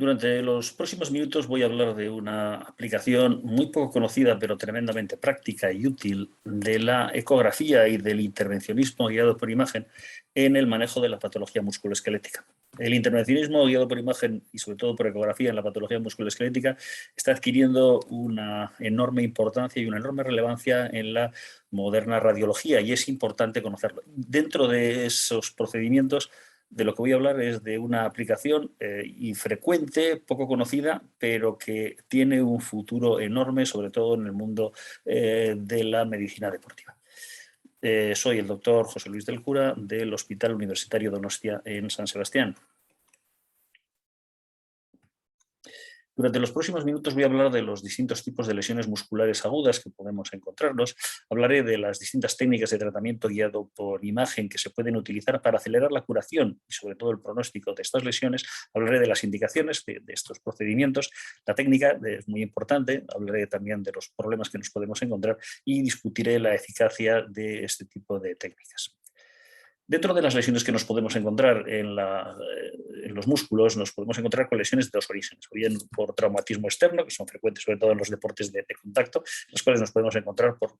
Durante los próximos minutos voy a hablar de una aplicación muy poco conocida, pero tremendamente práctica y útil de la ecografía y del intervencionismo guiado por imagen en el manejo de la patología musculoesquelética. El intervencionismo guiado por imagen y sobre todo por ecografía en la patología musculoesquelética está adquiriendo una enorme importancia y una enorme relevancia en la moderna radiología y es importante conocerlo. Dentro de esos procedimientos, de lo que voy a hablar es de una aplicación infrecuente, poco conocida, pero que tiene un futuro enorme, sobre todo en el mundo de la medicina deportiva. Soy el doctor José Luis del Cura del Hospital Universitario Donostia en San Sebastián. Durante los próximos minutos voy a hablar de los distintos tipos de lesiones musculares agudas que podemos encontrarnos. Hablaré de las distintas técnicas de tratamiento guiado por imagen que se pueden utilizar para acelerar la curación y sobre todo el pronóstico de estas lesiones. Hablaré de las indicaciones de estos procedimientos. La técnica es muy importante. Hablaré también de los problemas que nos podemos encontrar y discutiré la eficacia de este tipo de técnicas. Dentro de las lesiones que nos podemos encontrar en los músculos, nos podemos encontrar con lesiones de dos orígenes, o bien por traumatismo externo, que son frecuentes sobre todo en los deportes de contacto, en los cuales nos podemos encontrar con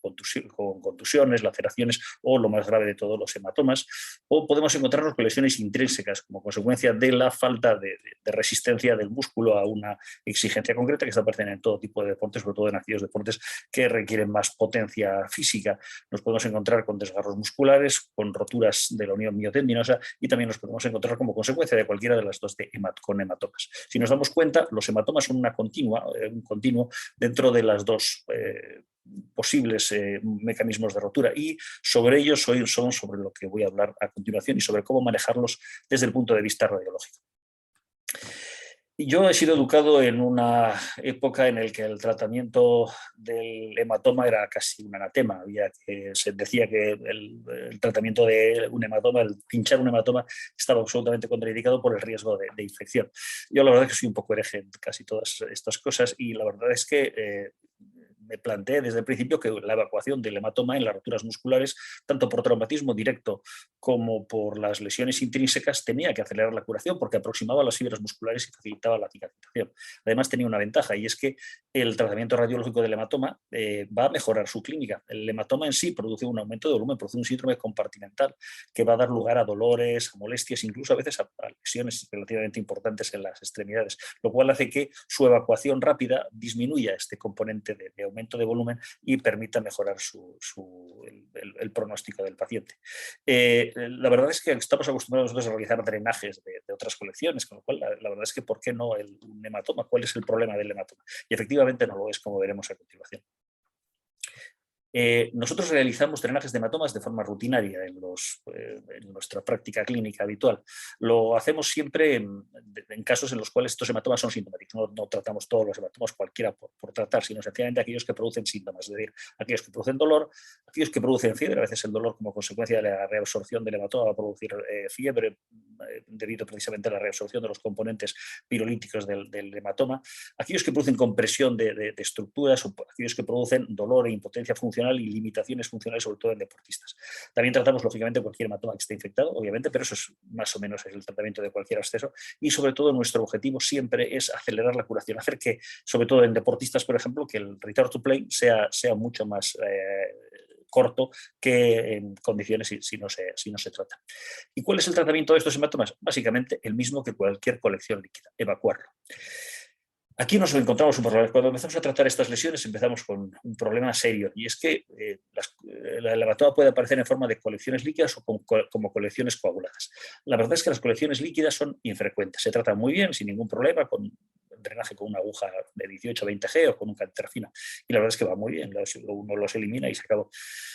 contusiones, laceraciones o, lo más grave de todo, los hematomas, o podemos encontrarnos con lesiones intrínsecas como consecuencia de la falta de resistencia del músculo a una exigencia concreta, que está presente en todo tipo de deportes, sobre todo en aquellos deportes que requieren más potencia física. Nos podemos encontrar con desgarros musculares, con roturas de la unión miotendinosa y también nos podemos encontrar como consecuencia de cualquiera de las dos con hematomas. Si nos damos cuenta, los hematomas son un continuo dentro de las dos posibles mecanismos de rotura y sobre ellos son sobre lo que voy a hablar a continuación y sobre cómo manejarlos desde el punto de vista radiológico. Yo he sido educado en una época en la que el tratamiento del hematoma era casi un anatema. Se decía que el tratamiento de un hematoma, el pinchar un hematoma, estaba absolutamente contraindicado por el riesgo de infección. Yo la verdad es que soy un poco hereje en casi todas estas cosas y la verdad es que me planteé desde el principio que la evacuación del hematoma en las roturas musculares, tanto por traumatismo directo como por las lesiones intrínsecas, tenía que acelerar la curación porque aproximaba las fibras musculares y facilitaba la cicatrización. Además tenía una ventaja y es que el tratamiento radiológico del hematoma va a mejorar su clínica. El hematoma en sí produce un aumento de volumen, produce un síndrome compartimental que va a dar lugar a dolores, a molestias, incluso a veces a lesiones relativamente importantes en las extremidades, lo cual hace que su evacuación rápida disminuya este componente de aumento de volumen y permita mejorar el pronóstico del paciente. La verdad es que estamos acostumbrados nosotros a realizar drenajes de otras colecciones, con lo cual la verdad es que ¿por qué no un hematoma? ¿Cuál es el problema del hematoma? Y efectivamente no lo es, como veremos a continuación. Nosotros realizamos drenajes de hematomas de forma rutinaria en nuestra práctica clínica habitual. Lo hacemos siempre en casos en los cuales estos hematomas son sintomáticos. No tratamos todos los hematomas, cualquiera por tratar, sino sencillamente aquellos que producen síntomas, es decir, aquellos que producen dolor, aquellos que producen fiebre. A veces el dolor como consecuencia de la reabsorción del hematoma va a producir fiebre debido precisamente a la reabsorción de los componentes pirolíticos del hematoma. Aquellos que producen compresión de estructuras o aquellos que producen dolor e impotencia funcional y limitaciones funcionales, sobre todo en deportistas. También tratamos, lógicamente, cualquier hematoma que esté infectado, obviamente, pero eso es más o menos el tratamiento de cualquier absceso y, sobre todo, nuestro objetivo siempre es acelerar la curación, hacer que, sobre todo en deportistas, por ejemplo, que el return to play sea mucho más corto que en condiciones si no se trata. ¿Y cuál es el tratamiento de estos hematomas? Básicamente el mismo que cualquier colección líquida, evacuarlo. Aquí nos encontramos un problema. Cuando empezamos a tratar estas lesiones empezamos con un problema serio y es que la hematoma puede aparecer en forma de colecciones líquidas o como colecciones coaguladas. La verdad es que las colecciones líquidas son infrecuentes. Se tratan muy bien, sin ningún problema, con drenaje con una aguja de 18-20G o con un catéter fino. Y la verdad es que va muy bien, uno los elimina y se acabó.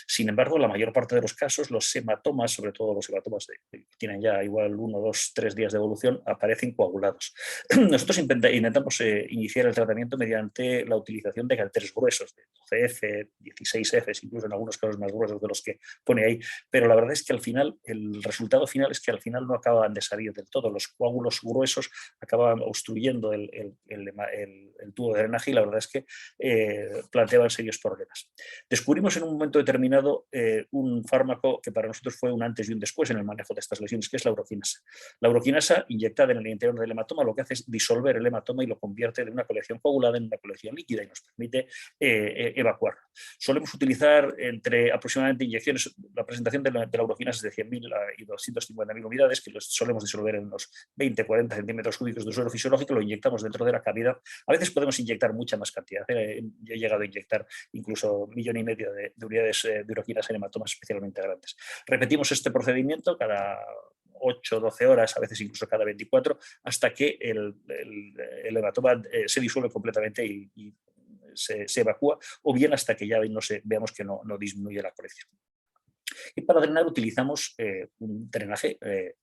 Sin embargo, la mayor parte de los casos, los hematomas, sobre todo los hematomas que tienen ya igual 1, 2, 3 días de evolución, aparecen coagulados. Nosotros intentamos iniciar el tratamiento mediante la utilización de catéteres gruesos, de 12F, 16F, incluso en algunos casos más gruesos de los que pone ahí, pero la verdad es que al final, el resultado final es que al final no acababan de salir del todo, los coágulos gruesos acababan obstruyendo el tubo de drenaje y la verdad es que planteaban serios problemas. Descubrimos en un momento determinado un fármaco que para nosotros fue un antes y un después en el manejo de estas lesiones, que es la uroquinasa. La uroquinasa, inyectada en el interior del hematoma, lo que hace es disolver el hematoma y lo convierte de una colección coagulada en una colección líquida y nos permite evacuarlo. Solemos utilizar entre aproximadamente inyecciones, la presentación de la uroquinasa es de 100.000 y 250.000 unidades, que los solemos disolver en unos 20-40 centímetros cúbicos de suelo fisiológico, lo inyectamos dentro de la cavidad. A veces podemos inyectar mucha más cantidad. Yo he llegado a inyectar incluso 1,5 millones de unidades de uroquinasa en hematomas especialmente grandes. Repetimos este procedimiento cada 8 12 horas, a veces incluso cada 24, hasta que el hematoma se disuelve completamente y se evacúa, o bien hasta que ya veamos que no disminuye la colección. Y para drenar utilizamos un drenaje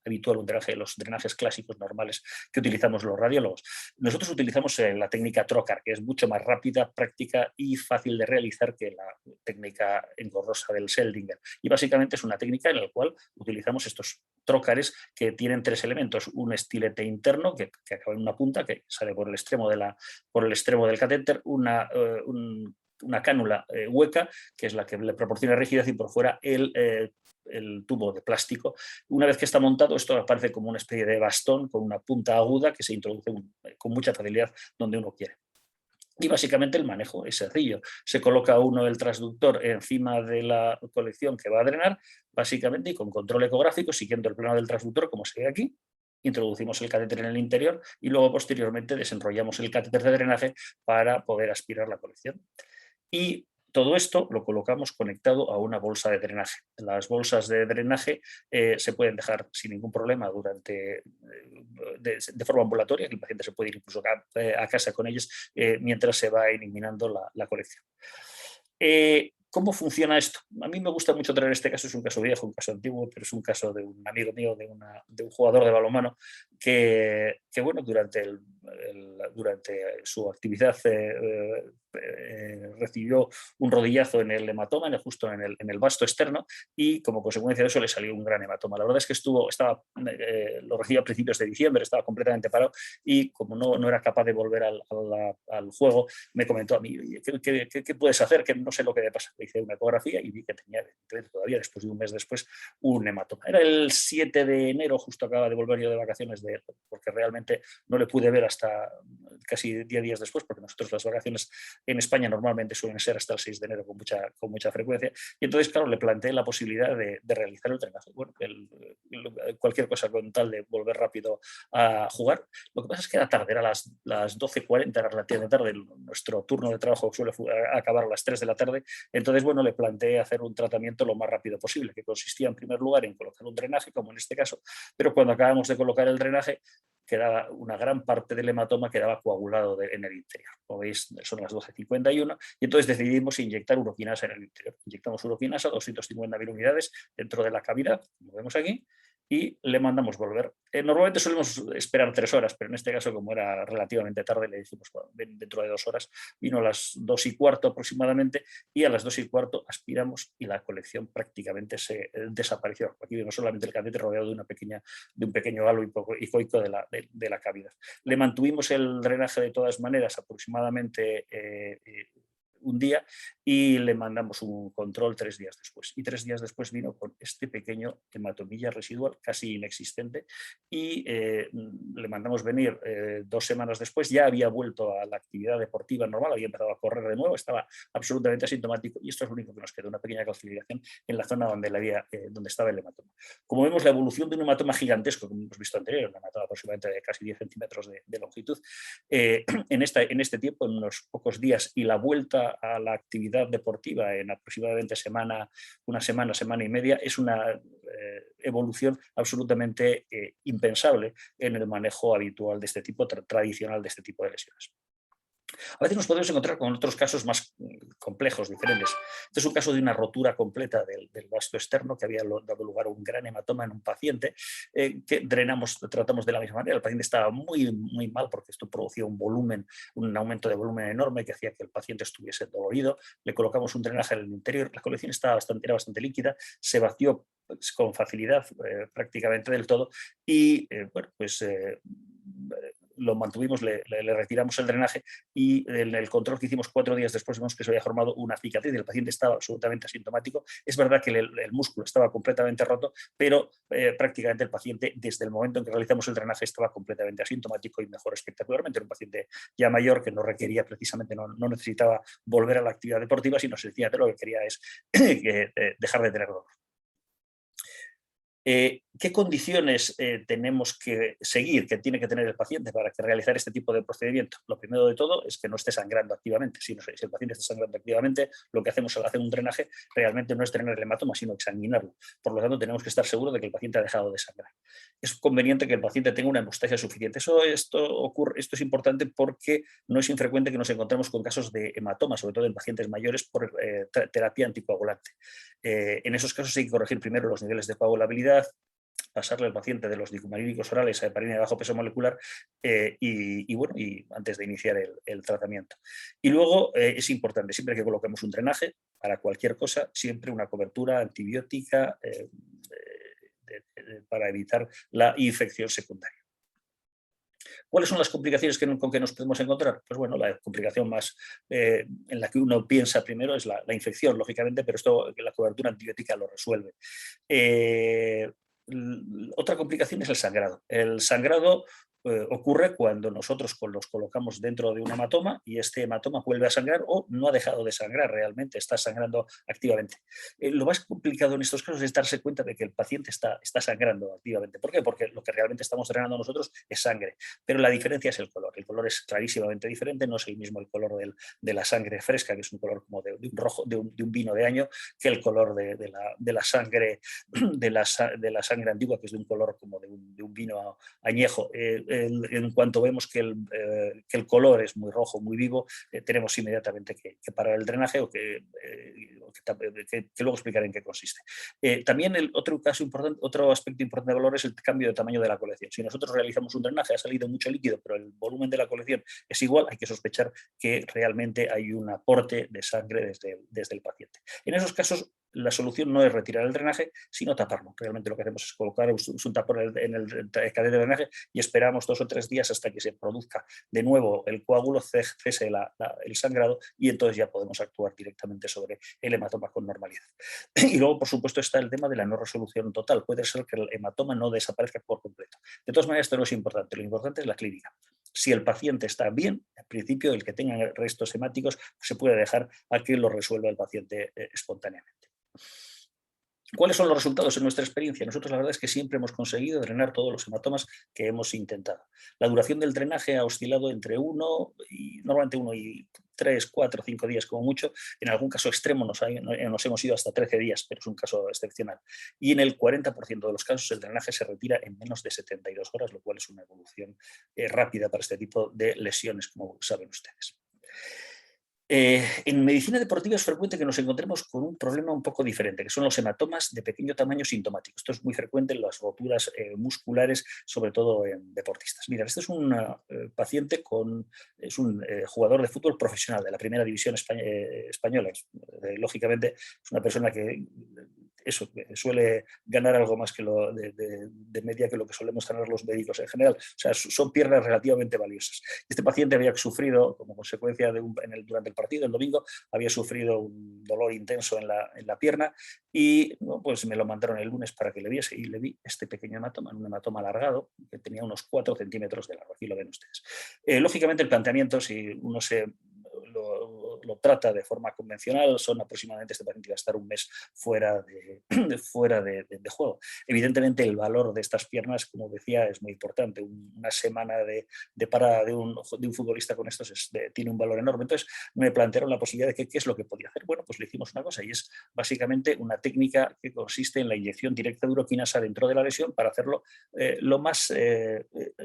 habitual, los drenajes clásicos normales que utilizamos los radiólogos. Nosotros utilizamos la técnica trocar, que es mucho más rápida, práctica y fácil de realizar que la técnica engorrosa del Seldinger. Y básicamente es una técnica en la cual utilizamos estos trócares que tienen 3 elementos: un estilete interno que acaba en una punta que sale por el extremo del catéter, una cánula hueca, que es la que le proporciona rigidez, y por fuera el tubo de plástico. Una vez que está montado, esto aparece como una especie de bastón con una punta aguda que se introduce con mucha facilidad donde uno quiere. Y básicamente el manejo es sencillo. Se coloca uno el transductor encima de la colección que va a drenar, básicamente, y con control ecográfico, siguiendo el plano del transductor, como se ve aquí, introducimos el catéter en el interior y luego posteriormente desenrollamos el catéter de drenaje para poder aspirar la colección. Y todo esto lo colocamos conectado a una bolsa de drenaje. Las bolsas de drenaje se pueden dejar sin ningún problema de forma ambulatoria, que el paciente se puede ir incluso a casa con ellas mientras se va eliminando la colección. ¿Cómo funciona esto? A mí me gusta mucho traer este caso, es un caso viejo, un caso antiguo, pero es un caso de un amigo mío, de un jugador de balonmano que bueno, durante su actividad recibió un rodillazo en el hematoma, justo en el vasto externo, y como consecuencia de eso le salió un gran hematoma. La verdad es que lo recibió a principios de diciembre, estaba completamente parado y como no era capaz de volver al juego, me comentó a mí: ¿qué puedes hacer? Que no sé lo que me pasa. Le hice una ecografía y vi que tenía todavía, después de un mes después, un hematoma. Era el 7 de enero, justo acaba de volver yo de vacaciones, porque realmente no le pude ver hasta casi 10 días después, porque nosotros las vacaciones en España normalmente suelen ser hasta el 6 de enero con mucha frecuencia. Y entonces, claro, le planteé la posibilidad de realizar el drenaje. Bueno, cualquier cosa con tal de volver rápido a jugar. Lo que pasa es que era tarde, era las 12:40, era relativamente tarde. Nuestro turno de trabajo suele acabar a las 3 de la tarde. Entonces, bueno, le planteé hacer un tratamiento lo más rápido posible, que consistía en primer lugar en colocar un drenaje, como en este caso, pero cuando acabamos de colocar el drenaje, quedaba una gran parte del hematoma quedaba coagulado en el interior. Como veis, son las 12:51 y entonces decidimos inyectar uroquinasa en el interior. Inyectamos uroquinasa, 250.000 unidades dentro de la cavidad, como vemos aquí, y le mandamos volver. Normalmente solemos esperar 3 horas, pero en este caso, como era relativamente tarde, le dijimos: bueno, ven dentro de 2 horas. Vino a las 2:15 aproximadamente y a las 2:15 aspiramos y la colección prácticamente se desapareció. Aquí vemos solamente el catéter rodeado de un pequeño halo hipoico de la cavidad. Le mantuvimos el drenaje de todas maneras aproximadamente un día y le mandamos un control 3 días después. Y 3 días después vino con este pequeño hematomilla residual casi inexistente y le mandamos venir 2 semanas después. Ya había vuelto a la actividad deportiva normal, había empezado a correr de nuevo, estaba absolutamente asintomático y esto es lo único que nos quedó, una pequeña calcificación en la zona donde estaba el hematoma. Como vemos, la evolución de un hematoma gigantesco, como hemos visto anterior, un hematoma aproximadamente de casi 10 centímetros de longitud, en este tiempo, en unos pocos días, y la vuelta a la actividad deportiva en aproximadamente una semana y media, es una evolución absolutamente impensable en el manejo habitual de este tipo, tradicional de este tipo de lesiones. A veces nos podemos encontrar con otros casos más complejos, diferentes. Este es un caso de una rotura completa del vasto externo que había dado lugar a un gran hematoma en un paciente que tratamos de la misma manera. El paciente estaba muy, muy mal porque esto producía un volumen, un aumento de volumen enorme que hacía que el paciente estuviese dolorido. Le colocamos un drenaje en el interior, la colección era bastante líquida, se vació con facilidad prácticamente del todo y bueno, pues lo mantuvimos, le retiramos el drenaje y en el control que hicimos 4 días después vimos que se había formado una cicatriz. El paciente estaba absolutamente asintomático. Es verdad que el músculo estaba completamente roto, pero prácticamente el paciente, desde el momento en que realizamos el drenaje, estaba completamente asintomático y mejoró espectacularmente. Era un paciente ya mayor que no requería precisamente, no necesitaba volver a la actividad deportiva, sino sencillamente lo que quería es dejar de tener dolor. ¿Qué condiciones tenemos que seguir, que tiene que tener el paciente para que realizar este tipo de procedimiento? Lo primero de todo es que no esté sangrando activamente. Si el paciente está sangrando activamente, lo que hacemos al hacer un drenaje realmente no es tener el hematoma, sino examinarlo. Por lo tanto, tenemos que estar seguros de que el paciente ha dejado de sangrar. Es conveniente que el paciente tenga una hemostasia suficiente. Esto es importante porque no es infrecuente que nos encontremos con casos de hematoma, sobre todo en pacientes mayores, por terapia anticoagulante. En esos casos hay que corregir primero los niveles de coagulabilidad, pasarle al paciente de los dicumarínicos orales a heparina de bajo peso molecular y antes de iniciar el tratamiento. Y luego es importante, siempre que coloquemos un drenaje, para cualquier cosa, siempre una cobertura antibiótica para evitar la infección secundaria. ¿Cuáles son las complicaciones con que nos podemos encontrar? Pues bueno, la complicación más en la que uno piensa primero es la infección, lógicamente, pero esto la cobertura antibiótica lo resuelve. Eh, Otra complicación es el sangrado. El sangrado ocurre cuando nosotros los colocamos dentro de un hematoma y este hematoma vuelve a sangrar o no ha dejado de sangrar realmente, está sangrando activamente. Lo más complicado en estos casos es darse cuenta de que el paciente está sangrando activamente. ¿Por qué? Porque lo que realmente estamos drenando nosotros es sangre, pero la diferencia es el color. El color es clarísimamente diferente, no es el mismo el color de la sangre fresca, que es un color como de un rojo, de un vino de año, que el color de la sangre de la sangre antigua, que es de un color como de un vino añejo. En cuanto vemos que el color es muy rojo, muy vivo, tenemos inmediatamente que parar el drenaje o que luego explicaré en qué consiste. También otro aspecto importante de valor es el cambio de tamaño de la colección. Si nosotros realizamos un drenaje, ha salido mucho líquido, pero el volumen de la colección es igual, hay que sospechar que realmente hay un aporte de sangre desde el paciente. En esos casos, la solución no es retirar el drenaje, sino taparlo. Realmente lo que hacemos es colocar un tapón en el cadete de drenaje y esperamos 2 o 3 días hasta que se produzca de nuevo el coágulo, cese el sangrado y entonces ya podemos actuar directamente sobre el hematoma con normalidad. Y luego, por supuesto, está el tema de la no resolución total. Puede ser que el hematoma no desaparezca por completo. De todas maneras, esto no es importante. Lo importante es la clínica. Si el paciente está bien, en principio, el que tenga restos hemáticos se puede dejar a que lo resuelva el paciente espontáneamente. ¿Cuáles son los resultados en nuestra experiencia? Nosotros la verdad es que siempre hemos conseguido drenar todos los hematomas que hemos intentado. La duración del drenaje ha oscilado entre normalmente 1 y 3, 4, 5 días como mucho. En algún caso extremo nos hemos ido hasta 13 días, pero es un caso excepcional. Y en el 40% de los casos el drenaje se retira en menos de 72 horas, lo cual es una evolución rápida para este tipo de lesiones, como saben ustedes. En medicina deportiva es frecuente que nos encontremos con un problema un poco diferente, que son los hematomas de pequeño tamaño sintomáticos. Esto es muy frecuente en las roturas musculares, sobre todo en deportistas. Mira, este es un paciente es un jugador de fútbol profesional de la primera división española. Lógicamente es una persona que suele ganar algo más que de media que lo que solemos ganar los médicos en general. O sea, son piernas relativamente valiosas. Este paciente había sufrido, como consecuencia durante el partido, el domingo, había sufrido un dolor intenso en la pierna y pues me lo mandaron el lunes para que le viese y le vi este pequeño hematoma, un hematoma alargado que tenía unos 4 centímetros de largo. Aquí lo ven ustedes. Lógicamente el planteamiento, si uno lo trata de forma convencional, son aproximadamente, este paciente va a estar un mes fuera de juego. Evidentemente el valor de estas piernas, como decía, es muy importante. Una semana de parada de un futbolista con estos tiene un valor enorme. Entonces me plantearon la posibilidad de qué es lo que podía hacer. Bueno, pues le hicimos una cosa y es básicamente una técnica que consiste en la inyección directa de uroquinasa dentro de la lesión para hacerlo lo más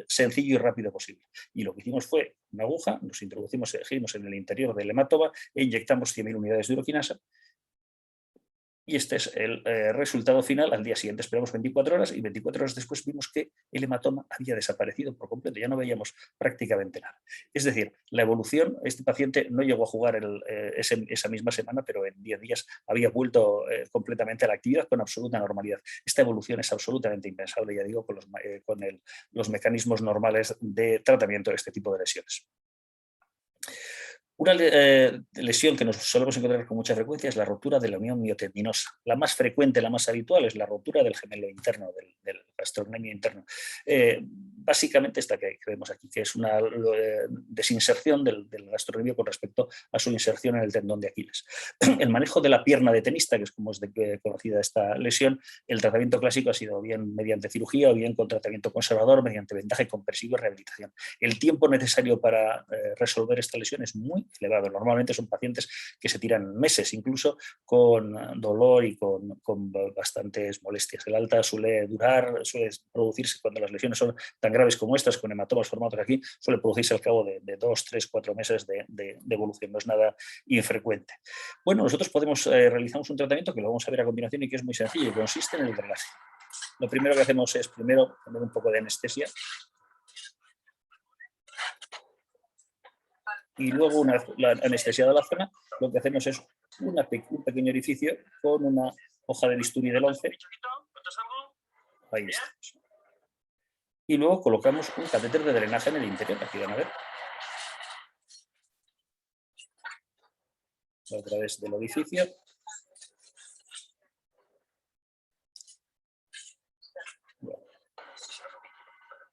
sencillo y rápido posible. Y lo que hicimos fue una aguja, nos introducimos en el interior del hematoma e inyectamos 100.000 unidades de uroquinasa. Y este es el resultado final. Al día siguiente esperamos 24 horas y 24 horas después vimos que el hematoma había desaparecido por completo, ya no veíamos prácticamente nada. Es decir, la evolución, este paciente no llegó a jugar esa misma semana, pero en 10 días había vuelto completamente a la actividad con absoluta normalidad. Esta evolución es absolutamente impensable, ya digo, con los mecanismos normales de tratamiento de este tipo de lesiones. Una lesión que nos solemos encontrar con mucha frecuencia es la rotura de la unión miotendinosa. La más frecuente, la más habitual, es la rotura del gemelo interno, del gastrocnemio interno. Básicamente esta que vemos aquí, que es una desinserción del gastrocnemio con respecto a su inserción en el tendón de Aquiles. El manejo de la pierna de tenista, que es como es conocida esta lesión, el tratamiento clásico ha sido bien mediante cirugía o bien con tratamiento conservador, mediante vendaje compresivo y rehabilitación. El tiempo necesario para resolver esta lesión es muy elevado. Normalmente son pacientes que se tiran meses incluso con dolor y con bastantes molestias. El alta suele producirse cuando las lesiones son tan graves como estas, con hematomas formados aquí, suele producirse al cabo de 2, 3, 4 meses de evolución. No es nada infrecuente. Bueno, nosotros realizamos un tratamiento que lo vamos a ver a continuación y que es muy sencillo y consiste en el drenaje. Lo primero que hacemos es poner un poco de anestesia. Y luego, una vez anestesiada la zona, lo que hacemos es un pequeño orificio con una hoja de bisturí del 11. Ahí está. Y luego colocamos un catéter de drenaje en el interior. Aquí van a ver. A través del orificio.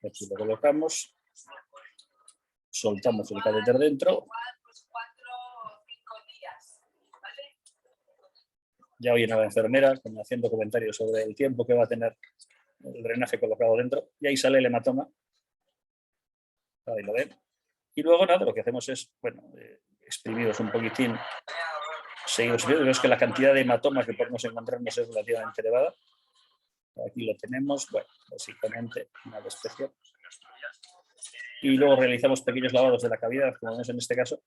Aquí lo colocamos. Soltamos el catéter dentro. Ya viene la enfermera haciendo comentarios sobre el tiempo que va a tener el drenaje colocado dentro. Y ahí sale el hematoma. Ahí lo ven. Y luego nada, lo que hacemos es, exprimiros un poquitín. Seguimos viendo, es que la cantidad de hematomas que podemos encontrarnos es relativamente elevada. Aquí lo tenemos, básicamente nada especial. Y luego realizamos pequeños lavados de la cavidad, como vemos en este caso.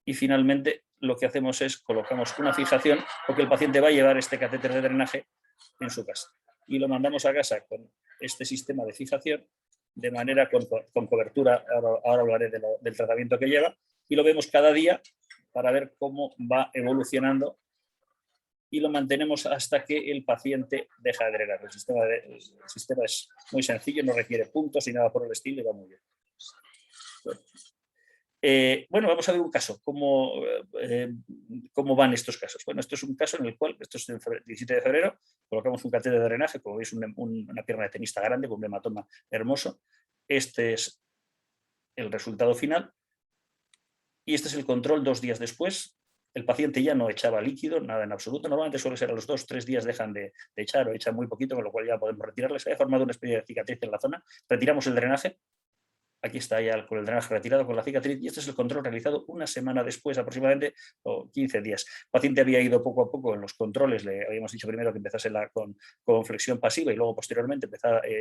Y finalmente lo que hacemos es colocamos una fijación, porque el paciente va a llevar este catéter de drenaje en su casa. Y lo mandamos a casa con este sistema de fijación, de manera con cobertura, ahora hablaré del tratamiento que lleva, y lo vemos cada día para ver cómo va evolucionando y lo mantenemos hasta que el paciente deja de drenar. El sistema es muy sencillo, no requiere puntos ni nada por el estilo y va muy bien. Bueno, vamos a ver un caso, cómo van estos casos. Bueno, esto es un caso en el cual, esto es el 17 de febrero, colocamos un catéter de drenaje, como veis una pierna de tenista grande con un hematoma hermoso. Este es el resultado final y este es el control 2 días después. El paciente ya no echaba líquido, nada en absoluto. Normalmente suele ser a los 2 o 3 días dejan de echar o echan muy poquito, con lo cual ya podemos retirarles. Se ha formado una especie de cicatriz en la zona. Retiramos el drenaje. Aquí está ya con el drenaje retirado, con la cicatriz, y este es el control realizado una semana después, aproximadamente, o 15 días. El paciente había ido poco a poco en los controles, le habíamos dicho primero que empezase con flexión pasiva y luego posteriormente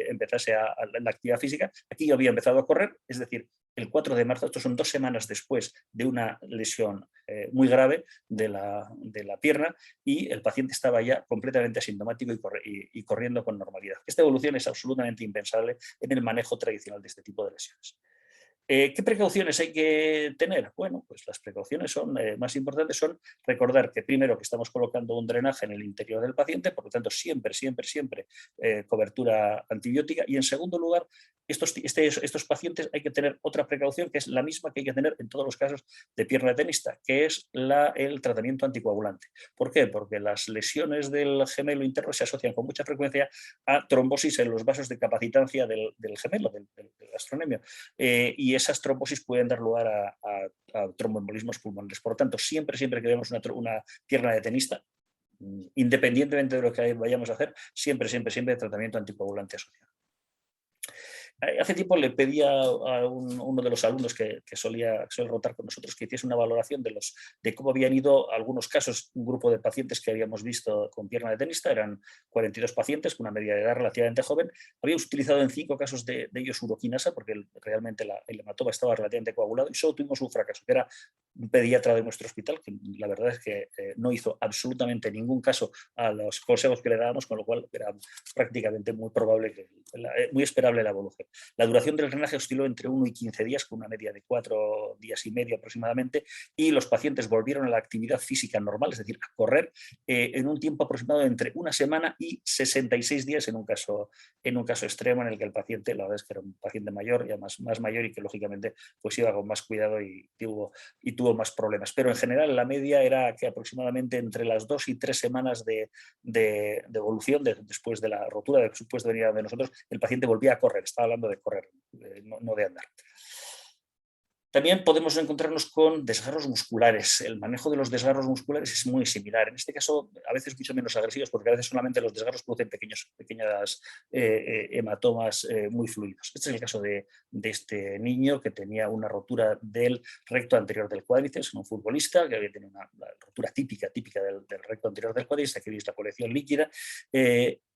empezase la actividad física. Aquí había empezado a correr, es decir, el 4 de marzo, estos son 2 semanas después de una lesión muy grave de la pierna, y el paciente estaba ya completamente asintomático y corriendo con normalidad. Esta evolución es absolutamente impensable en el manejo tradicional de este tipo de lesiones. ¿Qué precauciones hay que tener? Bueno, pues las precauciones más importantes son recordar que primero que estamos colocando un drenaje en el interior del paciente, por lo tanto siempre cobertura antibiótica, y en segundo lugar, estos pacientes hay que tener otra precaución que es la misma que hay que tener en todos los casos de pierna de tenista, que es el tratamiento anticoagulante. ¿Por qué? Porque las lesiones del gemelo interno se asocian con mucha frecuencia a trombosis en los vasos de capacitancia del gemelo, del gastrocnemio, y esas trombosis pueden dar lugar a tromboembolismos pulmonares. Por lo tanto, siempre que vemos una pierna de tenista, independientemente de lo que vayamos a hacer, siempre tratamiento anticoagulante asociado. Hace tiempo le pedí a uno de los alumnos que suele rotar con nosotros que hiciese una valoración de cómo habían ido algunos casos, un grupo de pacientes que habíamos visto con pierna de tenista, eran 42 pacientes con una media de edad relativamente joven. Habíamos utilizado en 5 casos de ellos uroquinasa porque realmente el hematoma estaba relativamente coagulado y solo tuvimos un fracaso, que era un pediatra de nuestro hospital, que la verdad es que no hizo absolutamente ningún caso a los consejos que le dábamos, con lo cual era prácticamente muy probable, muy esperable la evolución. La duración del drenaje osciló entre 1 y 15 días, con una media de 4 días y medio aproximadamente, y los pacientes volvieron a la actividad física normal, es decir, a correr, en un tiempo aproximado de entre una semana y 66 días en un caso extremo en el que el paciente, la verdad es que era un paciente mayor, ya más mayor, y que lógicamente pues iba con más cuidado y tuvo más problemas. Pero en general la media era que aproximadamente entre las 2 y 3 semanas de evolución después de la rotura, después de venir a nosotros, el paciente volvía a correr. Estaba hablando de correr, no de andar. También podemos encontrarnos con desgarros musculares. El manejo de los desgarros musculares es muy similar. En este caso, a veces mucho menos agresivos, porque a veces solamente los desgarros producen pequeñas hematomas muy fluidos. Este es el caso de este niño que tenía una rotura del recto anterior del cuádriceps, un futbolista que había tenido una rotura típica del recto anterior del cuádriceps. Aquí veis la colección líquida.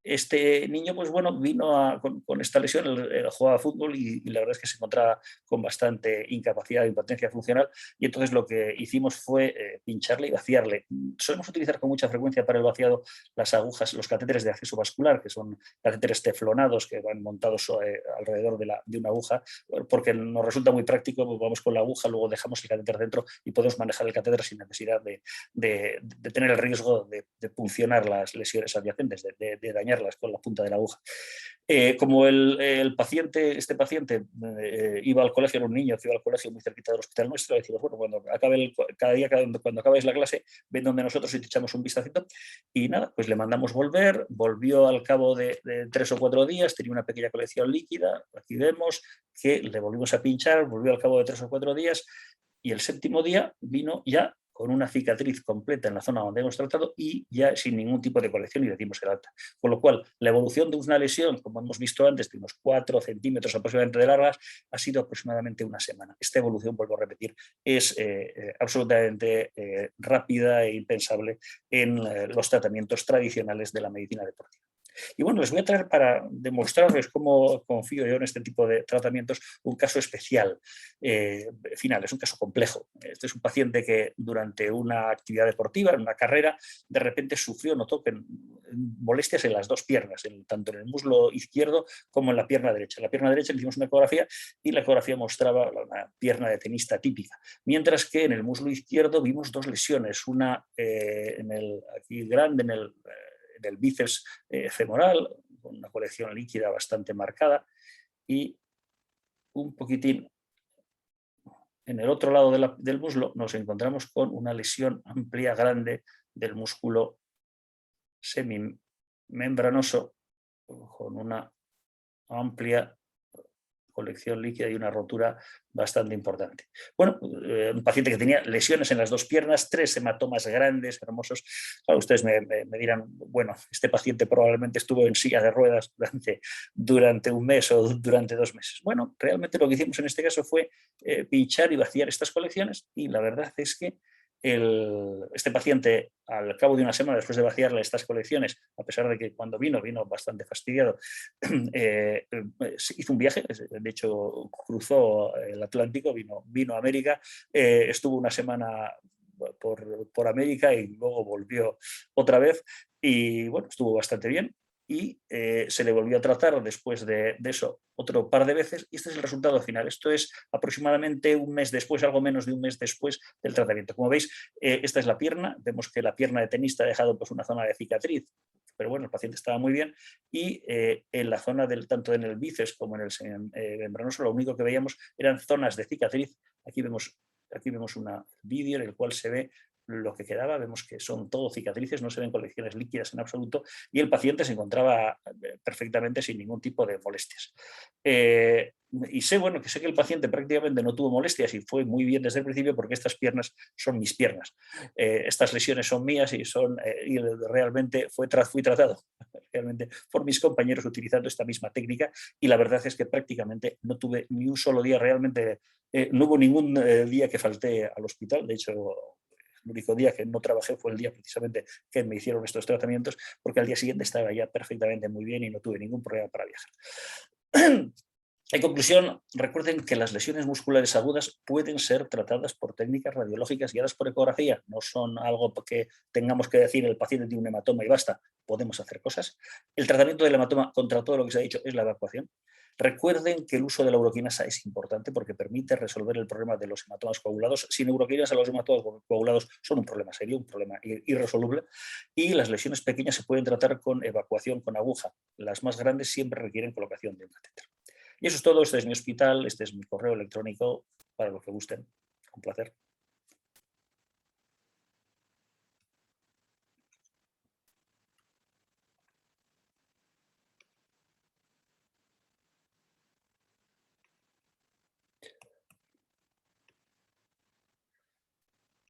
Este niño, pues bueno, vino con esta lesión, él jugaba fútbol y la verdad es que se encontraba con bastante incapacidad de impotencia funcional, y entonces lo que hicimos fue pincharle y vaciarle. Solemos utilizar con mucha frecuencia para el vaciado las agujas, los catéteres de acceso vascular, que son catéteres teflonados que van montados alrededor de una aguja, porque nos resulta muy práctico, pues vamos con la aguja, luego dejamos el catéter dentro y podemos manejar el catéter sin necesidad de tener el riesgo de puncionar las lesiones adyacentes, de dañarlas con la punta de la aguja. Como este paciente iba al colegio, era un niño que iba al colegio muy cerquita del hospital nuestro, le decimos, bueno, cuando acabéis la clase, ven donde nosotros y te echamos un vistacito. Y nada, pues le mandamos volvió al cabo de 3 o 4 días, tenía una pequeña colección líquida, aquí vemos que le volvimos a pinchar, volvió al cabo de 3 o 4 días, y el 7.º día vino ya con una cicatriz completa en la zona donde hemos tratado y ya sin ningún tipo de colección, y decimos el alta. Con lo cual, la evolución de una lesión, como hemos visto antes, de unos 4 centímetros aproximadamente de largas, ha sido aproximadamente una semana. Esta evolución, vuelvo a repetir, es absolutamente rápida e impensable en los tratamientos tradicionales de la medicina deportiva. Y bueno, les voy a traer, para demostrarles cómo confío yo en este tipo de tratamientos, un caso especial final. Es un caso complejo. Este es un paciente que durante una actividad deportiva, en una carrera, de repente notó que molestias en las 2 piernas, tanto en el muslo izquierdo como en la pierna derecha. En la pierna derecha le hicimos una ecografía y la ecografía mostraba una pierna de tenista típica, mientras que en el muslo izquierdo vimos 2 lesiones, una aquí grande en el bíceps femoral, con una colección líquida bastante marcada, y un poquitín en el otro lado del muslo nos encontramos con una lesión amplia, grande, del músculo semimembranoso, con una amplia colección líquida y una rotura bastante importante. Bueno, un paciente que tenía lesiones en las 2 piernas, 3 hematomas grandes, hermosos. Claro, ustedes me dirán, bueno, este paciente probablemente estuvo en silla de ruedas durante un mes o durante 2 meses. Bueno, realmente lo que hicimos en este caso fue pinchar y vaciar estas colecciones, y la verdad es que este paciente, al cabo de una semana después de vaciarle estas colecciones, a pesar de que cuando vino bastante fastidiado, hizo un viaje, de hecho cruzó el Atlántico, vino a América, estuvo una semana por América y luego volvió otra vez, y bueno, estuvo bastante bien. Y se le volvió a tratar después de eso otro par de veces, y este es el resultado final. Esto es aproximadamente un mes después, algo menos de un mes después del tratamiento. Como veis, esta es la pierna, vemos que la pierna de tenista ha dejado pues una zona de cicatriz, pero bueno, el paciente estaba muy bien, y en la zona tanto en el bíceps como en el membranoso, lo único que veíamos eran zonas de cicatriz. Aquí vemos un vídeo en el cual se ve lo que quedaba, vemos que son todo cicatrices, no se ven colecciones líquidas en absoluto, y el paciente se encontraba perfectamente sin ningún tipo de molestias. Y sé, bueno, que sé que el paciente prácticamente no tuvo molestias y fue muy bien desde el principio, porque estas piernas son mis piernas. Estas lesiones son mías y realmente fui tratado realmente por mis compañeros utilizando esta misma técnica, y la verdad es que prácticamente no tuve ni un solo día realmente. No hubo ningún día que falté al hospital. De hecho, el único día que no trabajé fue el día precisamente que me hicieron estos tratamientos, porque al día siguiente estaba ya perfectamente muy bien y no tuve ningún problema para viajar. En conclusión, recuerden que las lesiones musculares agudas pueden ser tratadas por técnicas radiológicas guiadas por ecografía. No son algo que tengamos que decir el paciente tiene un hematoma y basta. Podemos hacer cosas. El tratamiento del hematoma, contra todo lo que se ha dicho, es la evacuación. Recuerden que el uso de la uroquinasa es importante porque permite resolver el problema de los hematomas coagulados. Sin uroquinasa, los hematomas coagulados son un problema serio, un problema irresoluble, y las lesiones pequeñas se pueden tratar con evacuación con aguja. Las más grandes siempre requieren colocación de un catéter. Y eso es todo. Este es mi hospital, este es mi correo electrónico, para lo que gusten. Un placer.